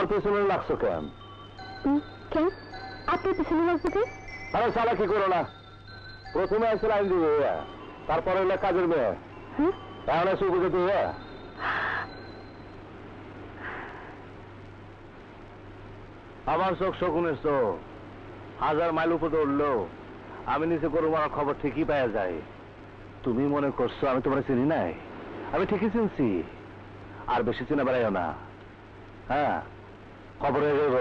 আমার পেছনে লাগছো কেন? কেন আপনার পেছনে লাগবে কেন? আরে সালা কি করো না, প্রথমে আসলে আইন দিব, তারপরে হলো কাজের মেয়ে। এখন আসে উপযুক্ত। আমার চোখ শকুনের চোখ, 1000 মাইল উপরে উঠলো আমি নিচে গরু মারার খবর ঠিকই পাওয়া যায়। তুমি মনে করছো আমি তোমার চিনি নাই? আমি ঠিকই চিনছি, আর বেশি চিনে বেড়াইও না। হ্যাঁ, খবর হয়ে যাব।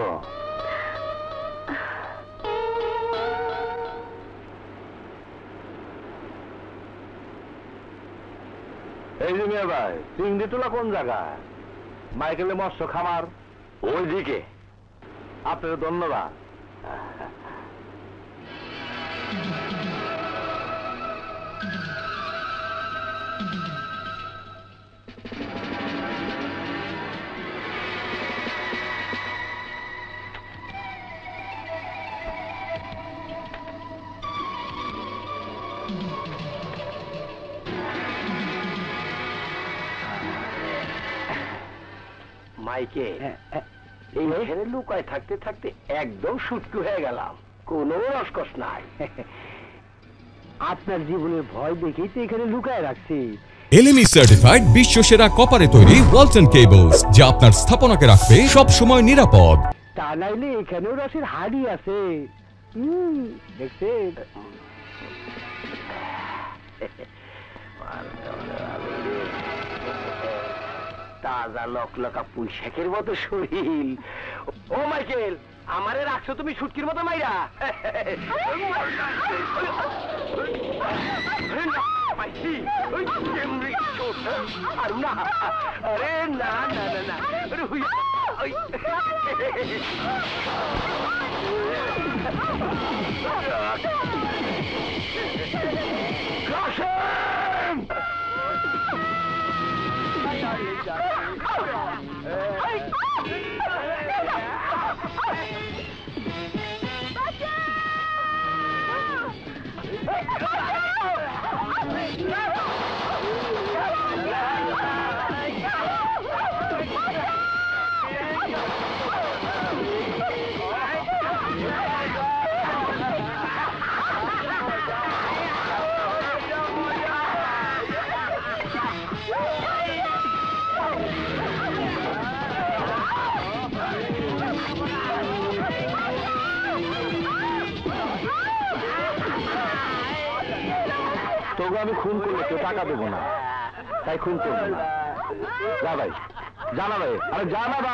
এই যে মিয়া ভাই, চিংড়ি টোলা কোন জায়গায়? মাইকেলে মৎস্য খামার ওইদিকে। আপনার ধন্যবাদ। মাইকে এইখানে লুকায় থাকতে থাকতে একদম সুটকু হয়ে গেলাম, কোনো রসকস নাই। আপনার জীবনের ভয় দেখেই তো এখানে লুকায় রাখছি। এলএমই সার্টিফাইড বিশ্ব সেরা কপারে তৈরি ওয়ালটন কেবলস, যা আপনার স্থাপনাকে রাখবে সব সময় নিরাপদ। তা নাইলে এখানেও রসের হাড়ি আছে, দেখছেন? তাজা লকলকা পুঁইশাকের মতো শরীর। ও মাইকেল, আমারে রাখছো তুমি শুটকির মতো মাইরা? আরে না না না না, তোকে আমি খুন করলে কেউ টাকা দেবো না, তাই খুন করবো না। যা ভাই, জানা ভাই, আরে জানা ভাই।